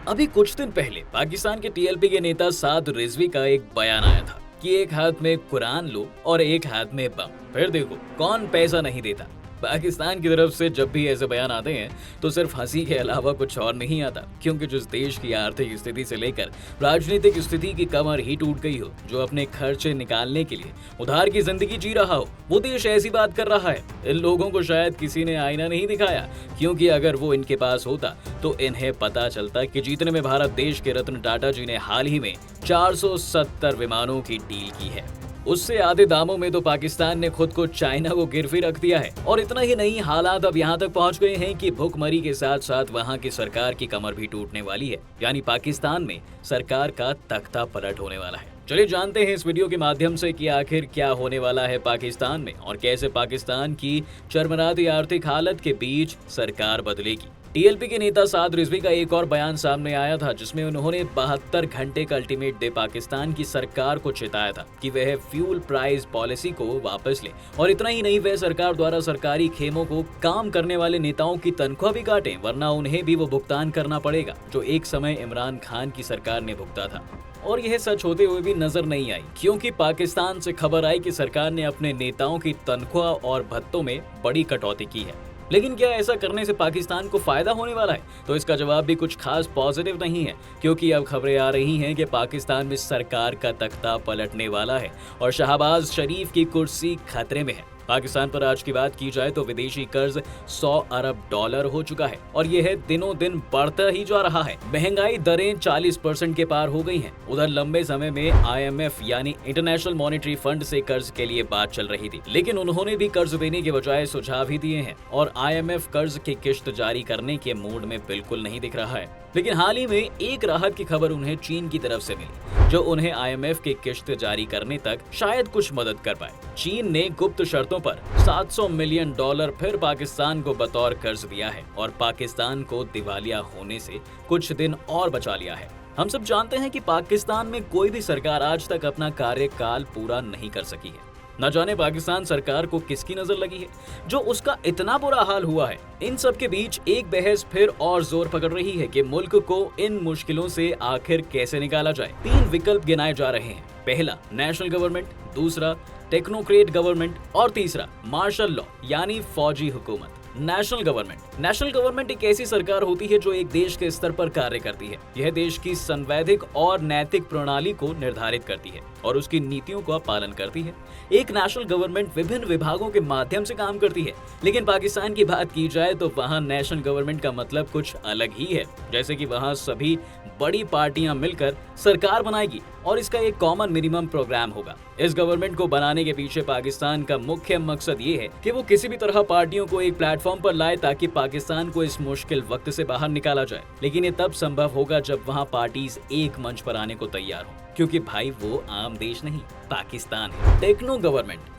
अभी कुछ दिन पहले पाकिस्तान के टीएलपी के नेता साद रिजवी का एक बयान आया था कि एक हाथ में कुरान लो और एक हाथ में बम, फिर देखो कौन पैसा नहीं देता। पाकिस्तान की तरफ से जब भी ऐसे बयान आते हैं तो सिर्फ हंसी के अलावा कुछ और नहीं आता, क्योंकि जिस देश की आर्थिक स्थिति से लेकर राजनीतिक स्थिति की कमर ही टूट गई हो, जो अपने खर्चे निकालने के लिए उधार की जिंदगी जी रहा हो, वो देश ऐसी बात कर रहा है। इन लोगों को शायद किसी ने आईना नहीं दिखाया, क्योंकि अगर वो इनके पास होता तो इन्हें पता चलता कि जीतने में भारत देश के रत्न टाटा जी ने हाल ही में 470 विमानों की डील की है। उससे आधे दामों में तो पाकिस्तान ने खुद को चाइना को गिरफ्तार रख दिया है। और इतना ही नहीं, हालात अब यहाँ तक पहुँच गए हैं कि भुखमरी के साथ साथ वहाँ की सरकार की कमर भी टूटने वाली है, यानी पाकिस्तान में सरकार का तख्ता पलट होने वाला है। चलिए जानते हैं इस वीडियो के माध्यम से कि आखिर क्या होने वाला है पाकिस्तान में और कैसे पाकिस्तान की चरमराती आर्थिक हालत के बीच सरकार बदलेगी। टीएलपी के नेता साद रिजवी का एक और बयान सामने आया था, जिसमें उन्होंने 72 घंटे का अल्टीमेट दे पाकिस्तान की सरकार को चेताया था कि वह फ्यूल प्राइस पॉलिसी को वापस ले। और इतना ही नहीं, वह सरकार द्वारा सरकारी खेमों को काम करने वाले नेताओं की तनख्वाह भी काटें, वरना उन्हें भी वो भुगतान करना पड़ेगा जो एक समय इमरान खान की सरकार ने भुगता था। और यह सच होते हुए भी नजर नहीं आई, क्योंकि पाकिस्तान से खबर आई कि सरकार ने अपने नेताओं की तनख्वाह और भत्तों में बड़ी कटौती की है। लेकिन क्या ऐसा करने से पाकिस्तान को फायदा होने वाला है? तो इसका जवाब भी कुछ खास पॉजिटिव नहीं है, क्योंकि अब खबरें आ रही हैं कि पाकिस्तान में सरकार का तख्ता पलटने वाला है और शहबाज शरीफ की कुर्सी खतरे में है। पाकिस्तान पर आज की बात की जाए तो विदेशी कर्ज 100 अरब डॉलर हो चुका है और यह दिनों दिन बढ़ता ही जा रहा है। महंगाई दरें 40% के पार हो गई हैं। उधर लंबे समय में आईएमएफ यानी इंटरनेशनल मॉनेटरी फंड से कर्ज के लिए बात चल रही थी, लेकिन उन्होंने भी कर्ज देने के बजाय सुझाव ही दिए हैं और आईएमएफ कर्ज की किश्त जारी करने के मूड में बिल्कुल नहीं दिख रहा है। लेकिन हाल ही में एक राहत की खबर उन्हें चीन की तरफ से मिली, जो उन्हें आईएमएफ की किश्त जारी करने तक शायद कुछ मदद कर पाए। चीन ने गुप्त शर्तों पर 700 मिलियन डॉलर फिर पाकिस्तान को बतौर कर्ज दिया है और पाकिस्तान को दिवालिया होने से कुछ दिन और बचा लिया है। हम सब जानते हैं कि पाकिस्तान में कोई भी सरकार आज तक अपना कार्यकाल पूरा नहीं कर सकी है। न जाने पाकिस्तान सरकार को किसकी नजर लगी है जो उसका इतना बुरा हाल हुआ है। इन सब के बीच एक बहस फिर और जोर पकड़ रही है कि मुल्क को इन मुश्किलों से आखिर कैसे निकाला जाए। 3 विकल्प गिनाए जा रहे हैं। पहला, नेशनल गवर्नमेंट, दूसरा टेक्नोक्रेट गवर्नमेंट और तीसरा मार्शल लॉ यानी फौजी हुकूमत। नेशनल गवर्नमेंट एक ऐसी सरकार होती है जो एक देश के स्तर पर कार्य करती है। यह देश की संवैधानिक और नैतिक प्रणाली को निर्धारित करती है और उसकी नीतियों का पालन करती है। एक नेशनल गवर्नमेंट विभिन्न विभागों के माध्यम से काम करती है, लेकिन पाकिस्तान की बात की जाए तो वहाँ नेशनल गवर्नमेंट का मतलब कुछ अलग ही है। जैसे कि वहाँ सभी बड़ी पार्टियां मिलकर सरकार बनाएगी और इसका एक कॉमन मिनिमम प्रोग्राम होगा। इस गवर्नमेंट को बनाने के पीछे पाकिस्तान का मुख्य मकसद ये है कि वो किसी भी तरह पार्टियों को एक प्लेटफॉर्म पर लाए ताकि पाकिस्तान को इस मुश्किल वक्त से बाहर निकाला जाए। लेकिन ये तब संभव होगा जब वहाँ पार्टीज एक मंच पर आने को तैयार हो, क्योंकि भाई वो आम देश नहीं, पाकिस्तान है।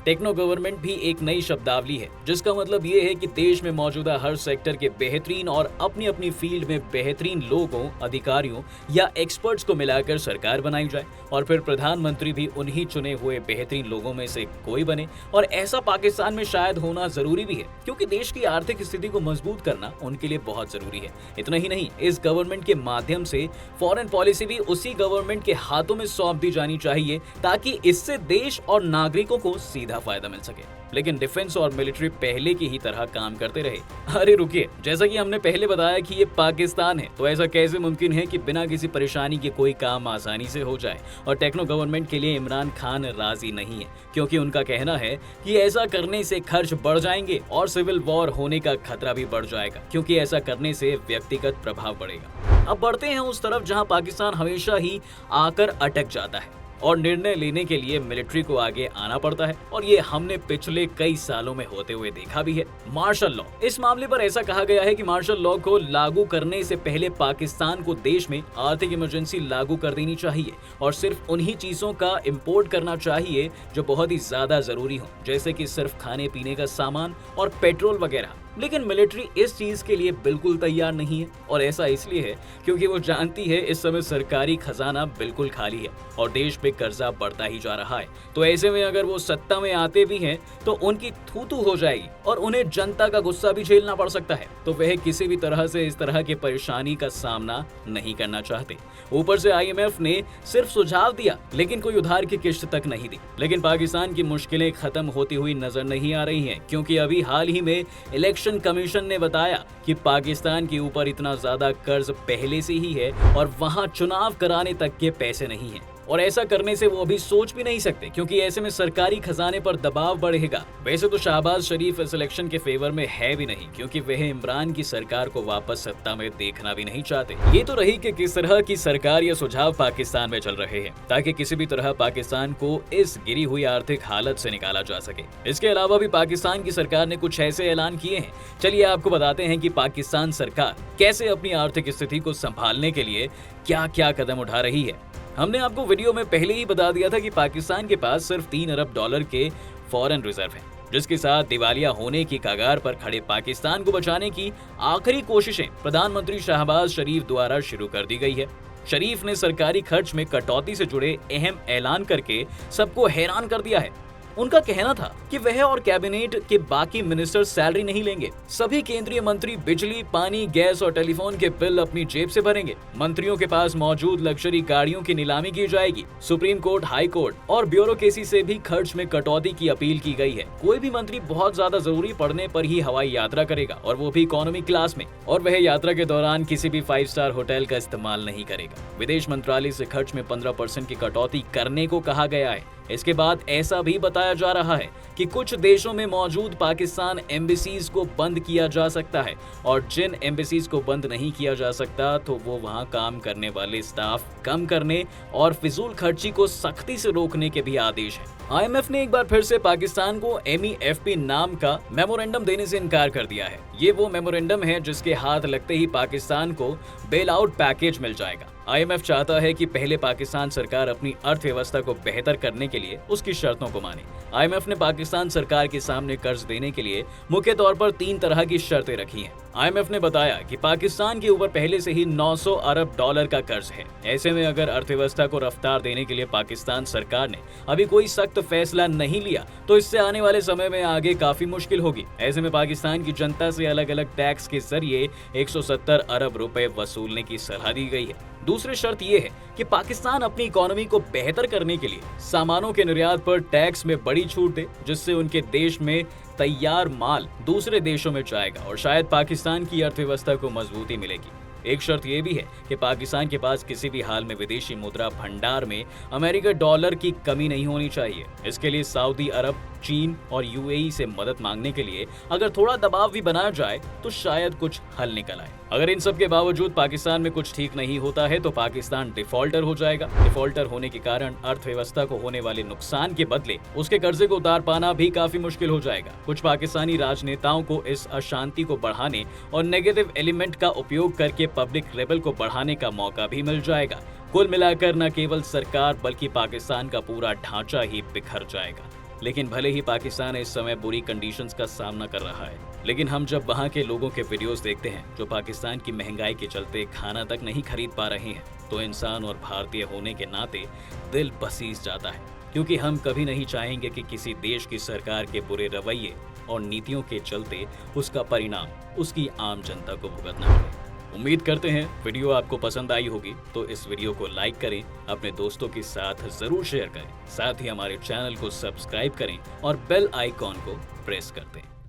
टेक्नो गवर्नमेंट भी एक नई शब्दावली है, जिसका मतलब ये है कि देश में मौजूदा हर सेक्टर के बेहतरीन और अपनी अपनी फील्ड में बेहतरीन लोगों, अधिकारियों या एक्सपर्ट्स को मिलाकर सरकार बनाई जाए और फिर प्रधानमंत्री भी उन्हीं चुने हुए बेहतरीन लोगों में से कोई बने। और ऐसा पाकिस्तान में शायद होना जरूरी भी है, क्योंकि देश की आर्थिक स्थिति को मजबूत करना उनके लिए बहुत जरूरी है। इतना ही नहीं, इस गवर्नमेंट के माध्यम से फॉरेन पॉलिसी भी उसी गवर्नमेंट के हाथों में सौंप दी जानी चाहिए, ताकि इससे देश और नागरिकों को सीधा फायदा मिल सके। लेकिन डिफेंस और मिलिट्री पहले की ही तरह काम करते रहे। अरे रुकिए, जैसा कि हमने पहले बताया कि ये पाकिस्तान है, तो ऐसा कैसे मुमकिन है कि बिना किसी परेशानी के कोई काम आसानी से हो जाए? और टेक्नो गवर्नमेंट के लिए इमरान खान राजी नहीं है, क्योंकि उनका कहना है कि ऐसा करने से खर्च बढ़ जाएंगे और सिविल वॉर होने का खतरा भी बढ़ जाएगा, क्योंकि ऐसा करने से व्यक्तिगत प्रभाव बढ़ेगा। अब बढ़ते हैं उस तरफ जहां पाकिस्तान हमेशा ही आकर अटक जाता है और निर्णय लेने के लिए मिलिट्री को आगे आना पड़ता है, और ये हमने पिछले कई सालों में होते हुए देखा भी है। मार्शल लॉ, इस मामले पर ऐसा कहा गया है कि मार्शल लॉ को लागू करने से पहले पाकिस्तान को देश में आर्थिक इमरजेंसी लागू कर देनी चाहिए और सिर्फ उन्हीं चीजों का इंपोर्ट करना चाहिए जो बहुत ही ज्यादा जरूरी हो, जैसे कि सिर्फ खाने पीने का सामान और पेट्रोल वगैरह। लेकिन मिलिट्री इस चीज के लिए बिल्कुल तैयार नहीं है और ऐसा इसलिए है क्योंकि वो जानती है इस समय सरकारी खजाना बिल्कुल खाली है और देश पे कर्जा बढ़ता ही जा रहा है। तो ऐसे में अगर वो सत्ता में आते भी हैं तो उनकी थू-थू हो जाएगी और उन्हें जनता का गुस्सा भी झेलना पड़ सकता है। तो वह किसी भी तरह से इस तरह की परेशानी का सामना नहीं करना चाहते। ऊपर से IMF ने सिर्फ सुझाव दिया लेकिन कोई उधार की किश्त तक नहीं दी। लेकिन पाकिस्तान की मुश्किलें खत्म होती हुई नजर नहीं आ रही हैं क्योंकि अभी हाल ही में इलेक्शन कमीशन ने बताया कि पाकिस्तान के ऊपर इतना ज्यादा कर्ज पहले से ही है और वहां चुनाव कराने तक के पैसे नहीं हैं। और ऐसा करने से वो अभी सोच भी नहीं सकते क्योंकि ऐसे में सरकारी खजाने पर दबाव बढ़ेगा। वैसे तो शहबाज शरीफ इस इलेक्शन के फेवर में है भी नहीं क्योंकि वह इमरान की सरकार को वापस सत्ता में देखना भी नहीं चाहते। ये तो रही कि किस तरह की सरकार या सुझाव पाकिस्तान में चल रहे हैं ताकि किसी भी तरह पाकिस्तान को इस गिरी हुई आर्थिक हालत से निकाला जा सके। इसके अलावा भी पाकिस्तान की सरकार ने कुछ ऐसे ऐलान किए हैं। चलिए आपको बताते हैं कि पाकिस्तान सरकार कैसे अपनी आर्थिक स्थिति को संभालने के लिए क्या क्या कदम उठा रही है। हमने आपको वीडियो में पहले ही बता दिया था कि पाकिस्तान के पास सिर्फ $3 अरब के फॉरेन रिजर्व है, जिसके साथ दिवालिया होने की कगार पर खड़े पाकिस्तान को बचाने की आखिरी कोशिशें प्रधानमंत्री शहबाज शरीफ द्वारा शुरू कर दी गई है। शरीफ ने सरकारी खर्च में कटौती से जुड़े अहम ऐलान करके सबको हैरान कर दिया है। उनका कहना था कि वह और कैबिनेट के बाकी मिनिस्टर सैलरी नहीं लेंगे। सभी केंद्रीय मंत्री बिजली, पानी, गैस और टेलीफोन के बिल अपनी जेब से भरेंगे। मंत्रियों के पास मौजूद लग्जरी गाड़ियों की नीलामी की जाएगी। सुप्रीम कोर्ट, हाई कोर्ट और ब्यूरोक्रेसी से भी खर्च में कटौती की अपील की गई है। कोई भी मंत्री बहुत ज्यादा जरूरी पड़ने पर ही हवाई यात्रा करेगा और वो भी इकोनॉमी क्लास में, और वह यात्रा के दौरान किसी भी 5 स्टार होटल का इस्तेमाल नहीं करेगा। विदेश मंत्रालय से खर्च में 15% की कटौती करने को कहा गया है। इसके बाद ऐसा भी बताया जा रहा है कि कुछ देशों में मौजूद पाकिस्तान एम्बेसीज को बंद किया जा सकता है और जिन एम्बेसीज को बंद नहीं किया जा सकता तो वो वहां काम करने वाले स्टाफ कम करने और फिजूल खर्ची को सख्ती से रोकने के भी आदेश है। IMF ने एक बार फिर से पाकिस्तान को MEFP नाम का मेमोरेंडम देने से इनकार कर दिया है। ये वो मेमोरेंडम है जिसके हाथ लगते ही पाकिस्तान को बेल आउट पैकेज मिल जाएगा। IMF चाहता है कि पहले पाकिस्तान सरकार अपनी अर्थव्यवस्था को बेहतर करने के लिए उसकी शर्तों को माने। IMF ने पाकिस्तान सरकार के सामने कर्ज देने के लिए मुख्य तौर पर 3 तरह की शर्तें रखी हैं। IMF ने बताया कि पाकिस्तान के ऊपर पहले से ही $900 अरब का कर्ज है। ऐसे में अगर अर्थव्यवस्था को रफ्तार देने के लिए पाकिस्तान सरकार ने अभी कोई सख्त फैसला नहीं लिया तो इससे आने वाले समय में आगे काफी मुश्किल होगी। ऐसे में पाकिस्तान की जनता से अलग अलग टैक्स के जरिए 170 अरब रुपए वसूलने की सलाह दी गई है। दूसरी शर्त यह है कि पाकिस्तान अपनी इकोनॉमी को बेहतर करने के लिए सामानों के निर्यात पर टैक्स में बड़ी छूट दे, जिससे उनके देश में तैयार माल दूसरे देशों में जाएगा और शायद पाकिस्तान की अर्थव्यवस्था को मजबूती मिलेगी। एक शर्त यह भी है कि पाकिस्तान के पास किसी भी हाल में विदेशी मुद्रा भंडार में अमेरिकी डॉलर की कमी नहीं होनी चाहिए। इसके लिए सऊदी अरब, चीन और UAE से मदद मांगने के लिए अगर थोड़ा दबाव भी बनाया जाए तो शायद कुछ हल निकल आए। अगर इन सब के बावजूद पाकिस्तान में कुछ ठीक नहीं होता है तो पाकिस्तान डिफॉल्टर हो जाएगा। डिफॉल्टर होने के कारण अर्थव्यवस्था को होने वाले नुकसान के बदले उसके कर्जे को उतार पाना भी काफी मुश्किल हो जाएगा। कुछ पाकिस्तानी राजनेताओं को इस अशांति को बढ़ाने और नेगेटिव एलिमेंट का उपयोग करके पब्लिक लेवल को बढ़ाने का मौका भी मिल जाएगा। कुल मिलाकर न केवल सरकार बल्कि पाकिस्तान का पूरा ढांचा ही बिखर जाएगा। लेकिन भले ही पाकिस्तान इस समय बुरी कंडीशंस का सामना कर रहा है, लेकिन हम जब वहां के लोगों के वीडियोस देखते हैं जो पाकिस्तान की महंगाई के चलते खाना तक नहीं खरीद पा रहे हैं, तो इंसान और भारतीय होने के नाते दिल बसीज जाता है, क्योंकि हम कभी नहीं चाहेंगे कि किसी देश की सरकार के बुरे रवैये और नीतियों के चलते उसका परिणाम उसकी आम जनता को भुगतना पड़े। उम्मीद करते हैं वीडियो आपको पसंद आई होगी, तो इस वीडियो को लाइक करें, अपने दोस्तों के साथ जरूर शेयर करें, साथ ही हमारे चैनल को सब्सक्राइब करें और बेल आइकॉन को प्रेस कर दें।